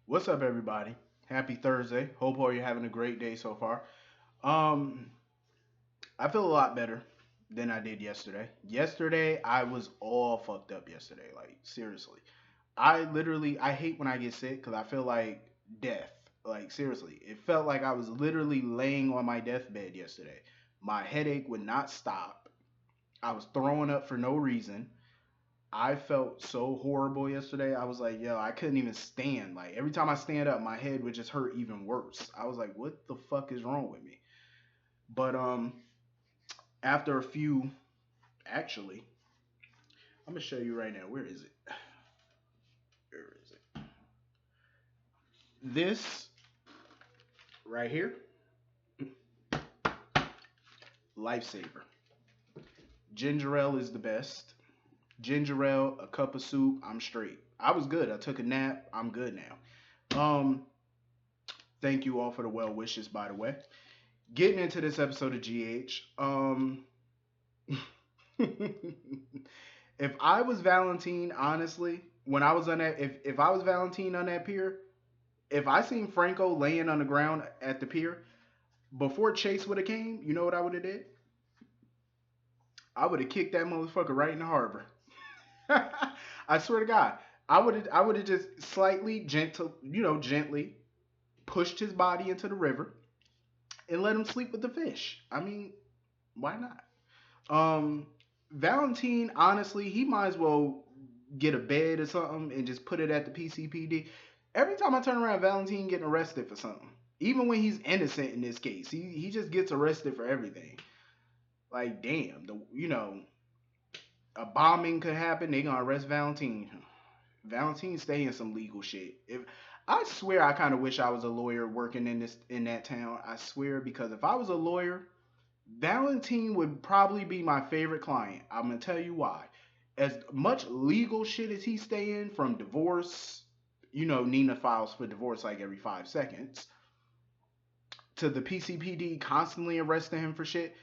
What's up, everybody? Happy Thursday. Hope all you're having a great day so far. Um, I feel a lot better than I did yesterday. Yesterday, I was all fucked up yesterday. Like, seriously. I hate when I get sick because I feel like death. Like, seriously. It felt like I was literally laying on my deathbed yesterday. My headache would not stop. I was throwing up for no reason. I felt so horrible yesterday. I was like, yo, I couldn't even stand. Like every time I stand up, my head would just hurt even worse. I was like, what the fuck is wrong with me? But after a few, actually, I'm gonna show you right now. Where is it? Where is it? This right here, lifesaver. Ginger ale is the best. Ginger ale, a cup of soup, I'm straight. I was good. I took a nap. I'm good now. Thank you all for the well wishes, by the way. Getting into this episode of GH. If I was Valentine, honestly, when I was on that, if I was Valentine on that pier, if I seen Franco laying on the ground at the pier before Chase would have came, you know what I would have did? I would have kicked that motherfucker right in the harbor. I swear to God, I would have just slightly gently pushed his body into the river and let him sleep with the fish. I mean, why not? Um, Valentine, honestly, he might as well get a bed or something and just put it at the PCPD. Every time I turn around, Valentine getting arrested for something. Even when he's innocent in this case, he just gets arrested for everything. Like, damn, a bombing could happen. They gonna arrest Valentine. Valentine stay in some legal shit. If I swear, I kind of wish I was a lawyer working in that town. I swear, because if I was a lawyer, Valentine would probably be my favorite client. I'm gonna tell you why. As much legal shit as he stay in, from divorce, Nina files for divorce like every 5 seconds, to the PCPD constantly arresting him for shit.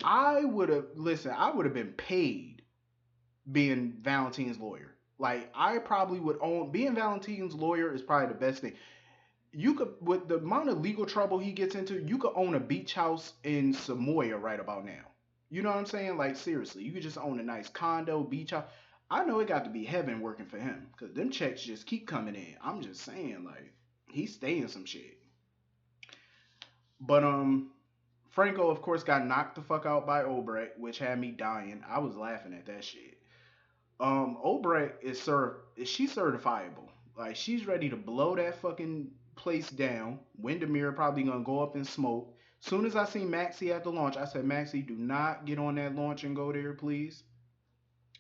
I would have been paid being Valentine's lawyer. Like I probably would own being Valentine's lawyer is probably the best thing. You could, with the amount of legal trouble he gets into, you could own a beach house in Samoa right about now. You know what I'm saying? Like seriously, you could just own a nice condo, beach house. I know it got to be heaven working for him because them checks just keep coming in. I'm just saying, like he's staying some shit. But Franco of course got knocked the fuck out by Obrecht, which had me dying. I was laughing at that shit. Obrecht is she certifiable? Like she's ready to blow that fucking place down. Windermere probably gonna go up in smoke. Soon as I seen Maxie at the launch, I said, Maxie, do not get on that launch and go there, please.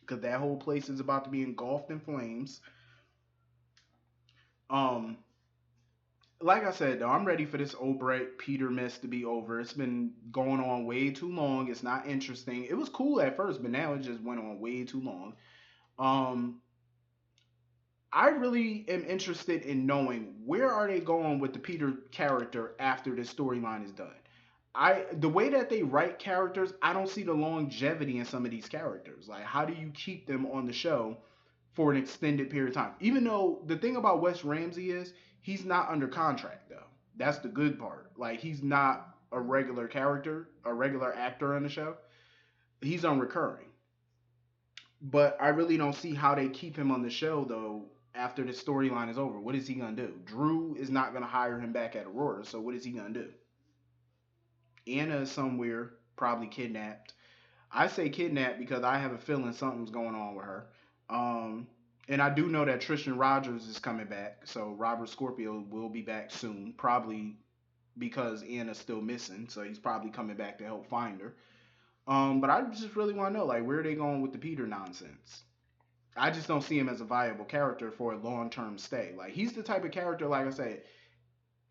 Cause that whole place is about to be engulfed in flames. Um, like I said though, I'm ready for this Obrecht Peter mess to be over. It's been going on way too long. It's not interesting. It was cool at first, but now it just went on way too long. Um, I really am interested in knowing where are they going with the Peter character after this storyline is done. The way that they write characters, I don't see the longevity in some of these characters. Like how do you keep them on the show for an extended period of time? Even though the thing about Wes Ramsey is he's not under contract though. That's the good part. Like he's not a regular character, a regular actor on the show. He's on recurring. But I really don't see how they keep him on the show though after the storyline is over. What is he gonna do? Drew is not gonna hire him back at Aurora, so what is he gonna do? Anna is somewhere, probably kidnapped. I say kidnapped because I have a feeling something's going on with her. Um, and I do know that Tristan Rogers is coming back, so Robert Scorpio will be back soon, probably because Anna's still missing, so he's probably coming back to help find her. But I just really want to know, like, where are they going with the Peter nonsense? I just don't see him as a viable character for a long term stay. Like he's the type of character, like I said,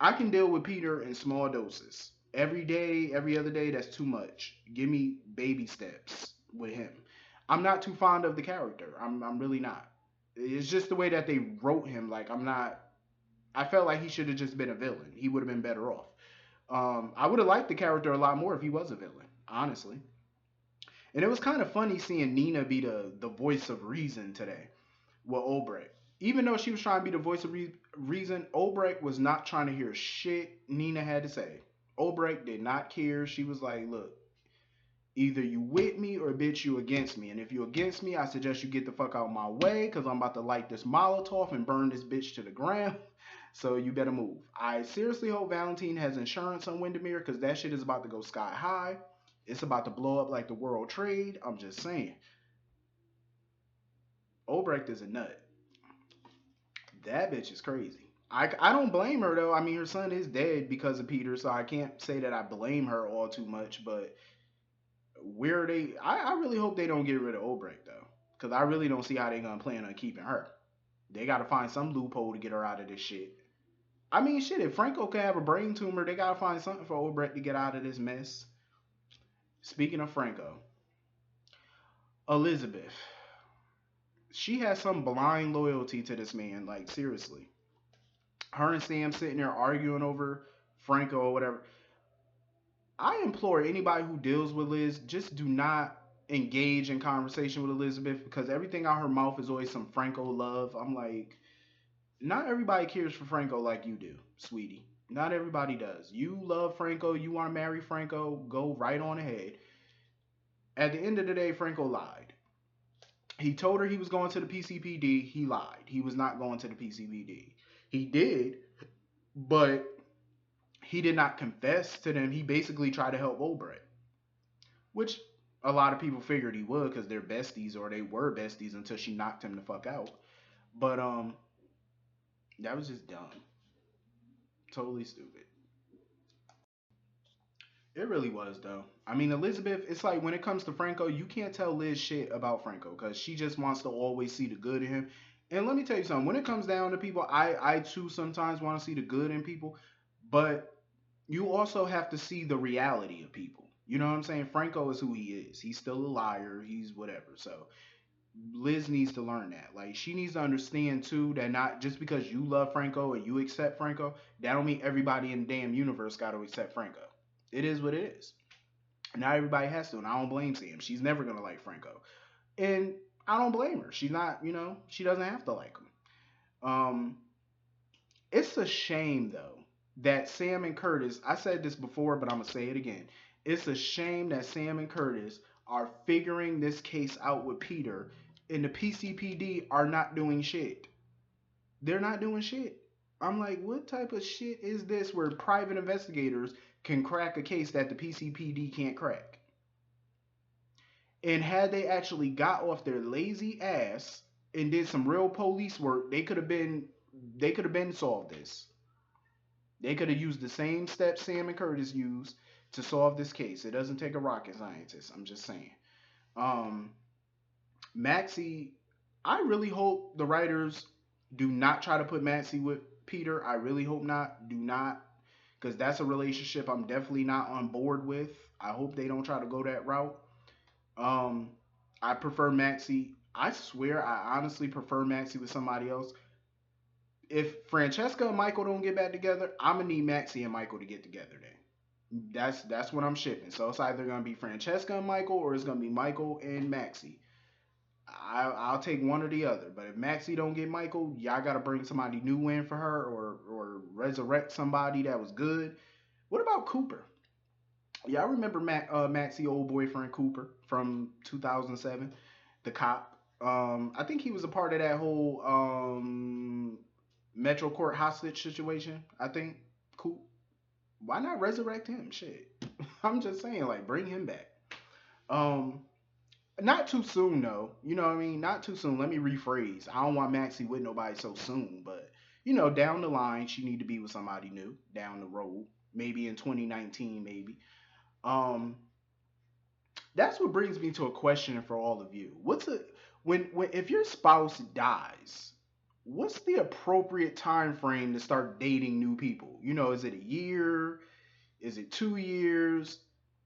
I can deal with Peter in small doses. Every day, every other day, that's too much. Give me baby steps with him. I'm not too fond of the character. I'm really not. It's just the way that they wrote him. Like I'm not. I felt like he should have just been a villain. He would have been better off. I would have liked the character a lot more if he was a villain, honestly. And it was kind of funny seeing Nina be the voice of reason today with Obrecht. Even though she was trying to be the voice of reason, Obrecht was not trying to hear shit Nina had to say. Obrecht did not care. She was like, look, either you with me or bitch you against me. And if you against me, I suggest you get the fuck out of my way because I'm about to light this Molotov and burn this bitch to the ground. So you better move. I seriously hope Valentine has insurance on Windermere because that shit is about to go sky high. It's about to blow up like the World Trade. I'm just saying. Obrecht is a nut. That bitch is crazy. I don't blame her though. I mean, her son is dead because of Peter, so I can't say that I blame her all too much. But where they, I really hope they don't get rid of Obrecht though, because I really don't see how they gonna plan on keeping her. They got to find some loophole to get her out of this shit. I mean, shit. If Franco can have a brain tumor, they gotta find something for Obrecht to get out of this mess. Speaking of Franco, Elizabeth, she has some blind loyalty to this man. Like seriously, her and Sam sitting there arguing over Franco or whatever. I implore anybody who deals with Liz, just do not engage in conversation with Elizabeth because everything out her mouth is always some Franco love. I'm like, not everybody cares for Franco like you do, sweetie. Not everybody does. You love Franco, you want to marry Franco, go right on ahead. At the end of the day, Franco lied. He told her he was going to the PCPD. He lied. He was not going to the PCPD. He did, but he did not confess to them. He basically tried to help Obrecht, which a lot of people figured he would because they're besties or they were besties until she knocked him the fuck out. But that was just dumb, totally stupid. It really was though. I mean, Elizabeth, it's like when it comes to Franco, you can't tell Liz shit about Franco because she just wants to always see the good in him. And let me tell you something. When it comes down to people, I too sometimes want to see the good in people, but you also have to see the reality of people. You know what I'm saying? Franco is who he is. He's still a liar. He's whatever. So Liz needs to learn that. Like she needs to understand too that not just because you love Franco and you accept Franco, that don't mean everybody in the damn universe got to accept Franco. It is what it is. Not everybody has to, and I don't blame Sam. She's never gonna like Franco, and I don't blame her. She's not, she doesn't have to like him. Um, it's a shame though that Sam and Curtis. I said this before, but I'm gonna say it again. It's a shame that Sam and Curtis are figuring this case out with Peter, and the PCPD are not doing shit. They're not doing shit. I'm like, what type of shit is this where private investigators can crack a case that the PCPD can't crack? And had they actually got off their lazy ass and did some real police work, they could have been solved this. They could have used the same steps Sam and Curtis used to solve this case. It doesn't take a rocket scientist. I'm just saying. Um, Maxie, I really hope the writers do not try to put Maxie with Peter. I really hope not. Do not, because that's a relationship I'm definitely not on board with. I hope they don't try to go that route. Um, I prefer Maxie. I swear, I honestly prefer Maxie with somebody else. If Francesca and Michael don't get back together, I'm gonna need Maxie and Michael to get together. Then that's what I'm shipping. So it's either gonna be Francesca and Michael, or it's gonna be Michael and Maxie. I'll take one or the other. But if Maxie don't get Michael, y'all gotta bring somebody new in for her, or resurrect somebody that was good. What about Cooper? Yeah, I remember Maxie old boyfriend Cooper from 2007, the cop. I think he was a part of that whole Metro Court hostage situation. I think. Cool. Why not resurrect him? Shit. I'm just saying, like, bring him back. Um, Not too soon though. You know what I mean? Not too soon. Let me rephrase. I don't want Maxie with nobody so soon, but down the line, she need to be with somebody new down the road. Maybe in 2019, maybe. Um, that's what brings me to a question for all of you. What's a when if your spouse dies, what's the appropriate time frame to start dating new people? Is it a year? Is it 2 years?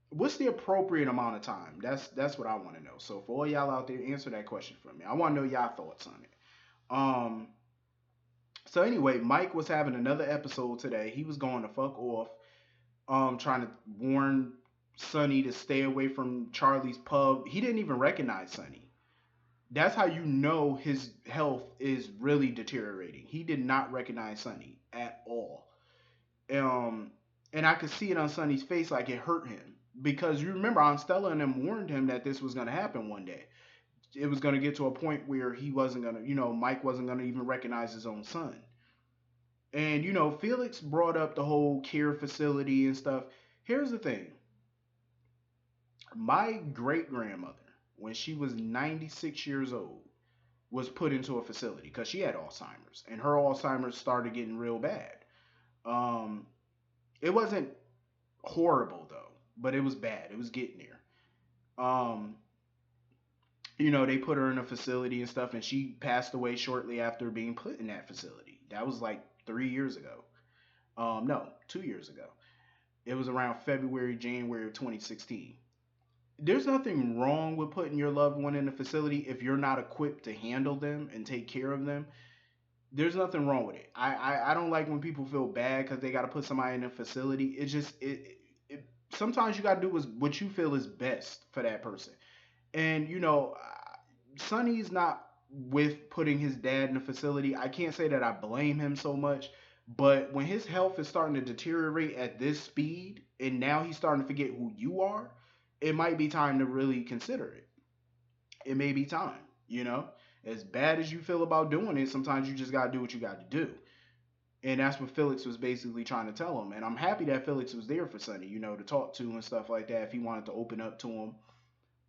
What's the appropriate amount of time? That's what I want to know. So for all y'all out there, answer that question for me. I want to know y'all thoughts on it. Um. So anyway, Mike was having another episode today. He was going to fuck off. Trying to warn Sonny to stay away from Charlie's pub. He didn't even recognize Sonny. That's how you know his health is really deteriorating. He did not recognize Sonny at all. Um, and I could see it on Sonny's face, like it hurt him because you remember Aunt Stella and them warned him that this was going to happen one day. It was going to get to a point where he wasn't going to, Mike wasn't going to even recognize his own son. And Felix brought up the whole care facility and stuff. Here's the thing: my great grandmother, when she was 96 years old, was put into a facility because she had Alzheimer's, and her Alzheimer's started getting real bad. Um, it wasn't horrible though, but it was bad. It was getting there. Um, they put her in a facility and stuff, and she passed away shortly after being put in that facility. That was like 3 years ago. No, 2 years ago. It was around February, January of 2016. There's nothing wrong with putting your loved one in a facility if you're not equipped to handle them and take care of them. There's nothing wrong with it. I don't like when people feel bad because they got to put somebody in a facility. It just sometimes you got to do what you feel is best for that person. And Sonny's not with putting his dad in a facility. I can't say that I blame him so much, but when his health is starting to deteriorate at this speed, and now he's starting to forget who you are, it might be time to really consider it. It may be time, you know. As bad as you feel about doing it, sometimes you just gotta do what you got to do. And that's what Felix was basically trying to tell him. And I'm happy that Felix was there for Sonny, to talk to and stuff like that. If he wanted to open up to him,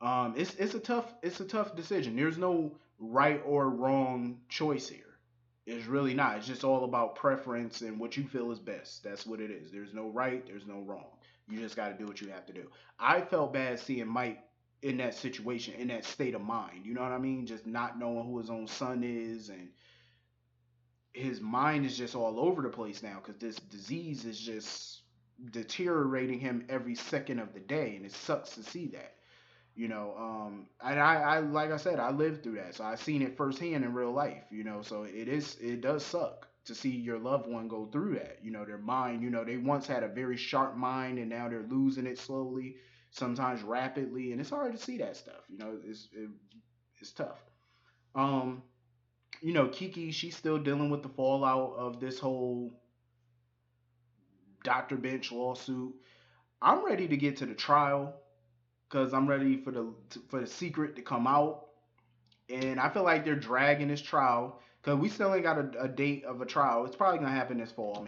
it's a tough decision. There's no right or wrong choice here. It's really not. It's just all about preference and what you feel is best. That's what it is. There's no right. There's no wrong. You just got to do what you have to do. I felt bad seeing Mike in that situation, in that state of mind. You know what I mean? Just not knowing who his own son is, and his mind is just all over the place now because this disease is just deteriorating him every second of the day, and it sucks to see that. And I like I said, I lived through that, so I seen it firsthand in real life. So it does suck to see your loved one go through that. Their mind, they once had a very sharp mind, and now they're losing it slowly, sometimes rapidly, and it's hard to see that stuff. It's tough. um Kiki, she's still dealing with the fallout of this whole Dr. Bench lawsuit. I'm ready to get to the trial because I'm ready for the secret to come out. And I feel like they're dragging this trial because we still ain't got a date of a trial. It's probably gonna happen this fall,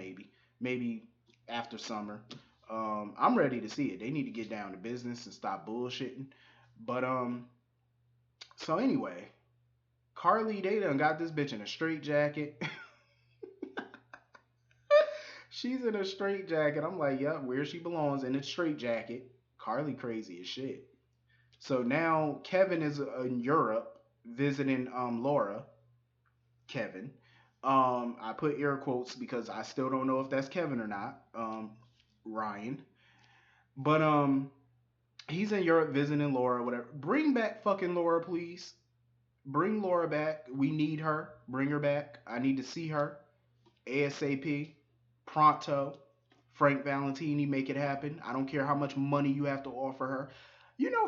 maybe after summer. I'm ready to see it. They need to get down to business and stop bullshitting. But so anyway, Carly, they done got this bitch in a straight jacket. She's in a straight jacket. I'm like, yep, where she belongs, in a straight jacket. Carly crazy as shit. So now Kevin is in Europe visiting Laura. Kevin. I put air quotes because I still don't know if that's Kevin or not. Ryan. But he's in Europe visiting Laura, whatever. Bring back fucking Laura, please. Bring Laura back. We need her. Bring her back. I need to see her. ASAP. Pronto. Frank Valentini, make it happen. I don't care how much money you have to offer her.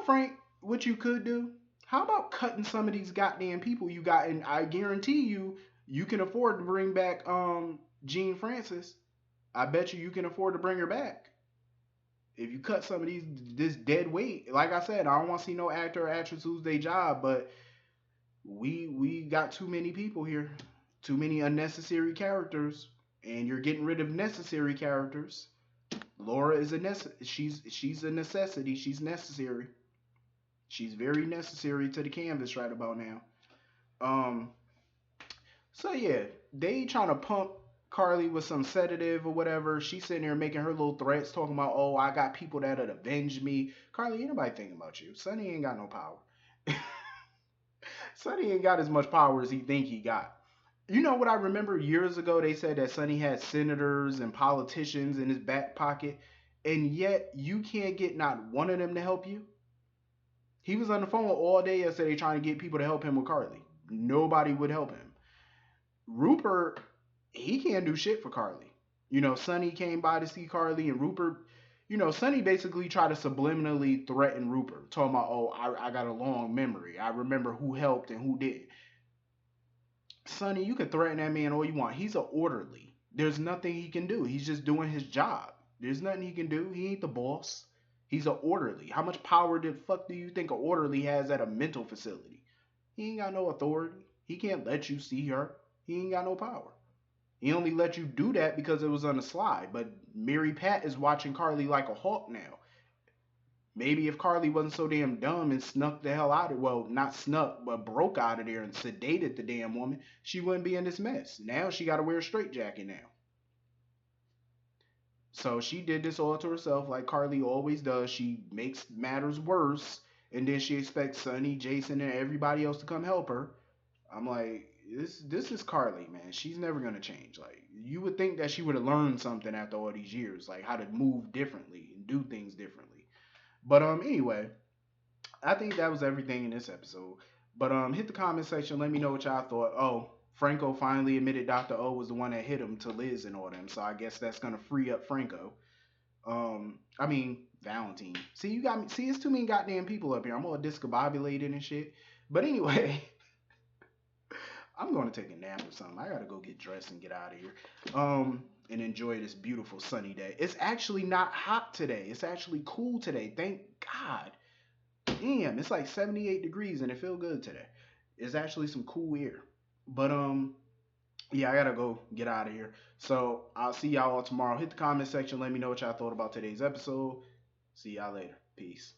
Frank, what you could do? How about cutting some of these goddamn people you got? And I guarantee you can afford to bring back Jean Francis. I bet you can afford to bring her back. If you cut some of this dead weight, like I said, I don't want to see no actor or actress lose their job, but we got too many people here, too many unnecessary characters, and you're getting rid of necessary characters. Laura is she's a necessity. She's necessary. She's very necessary to the canvas right about now. Um, so yeah, they trying to pump Carly with some sedative or whatever. She's sitting there making her little threats, talking about, oh, I got people that'll avenge me. Carly, ain't nobody thinking about you. Sonny ain't got no power. Sonny ain't got as much power as he think he got. You know what I remember years ago? They said that Sonny had senators and politicians in his back pocket, and yet you can't get not one of them to help you. He was on the phone all day yesterday trying to get people to help him with Carly. Nobody would help him. Rupert, he can't do shit for Carly. Sonny came by to see Carly, and Rupert, Sonny basically tried to subliminally threaten Rupert, talking about, oh, I got a long memory. I remember who helped and who did. Sonny, you can threaten that man all you want. He's an orderly. There's nothing he can do. He's just doing his job. There's nothing he can do. He ain't the boss. He's an orderly. How much power the fuck do you think an orderly has at a mental facility? He ain't got no authority. He can't let you see her. He ain't got no power. He only let you do that because it was on the slide. But Mary Pat is watching Carly like a hawk now. Maybe if Carly wasn't so damn dumb and snuck the hell out of, well, not snuck, but broke out of there and sedated the damn woman, she wouldn't be in this mess. Now she got to wear a straitjacket now. So she did this all to herself, like Carly always does. She makes matters worse, and then she expects Sonny, Jason, and everybody else to come help her. I'm like, this is Carly, man. She's never gonna change. Like you would think that she would have learned something after all these years, like how to move differently and do things differently. But anyway, I think that was everything in this episode. But hit the comment section. Let me know what y'all thought. Oh, Franco finally admitted Dr. O was the one that hit him to Liz and all them. So I guess that's gonna free up Franco. I mean Valentine. See, you got me. See, it's too many goddamn people up here. I'm all discombobulated and shit. But anyway, I'm gonna take a nap or something. I gotta go get dressed and get out of here. And enjoy this beautiful sunny day. It's actually not hot today. It's actually cool today. Thank God. Damn, it's like 78 degrees and it feel good today. It's actually some cool air. But yeah, I gotta go get out of here. So I'll see y'all all tomorrow. Hit the comment section. Let me know what y'all thought about today's episode. See y'all later. Peace.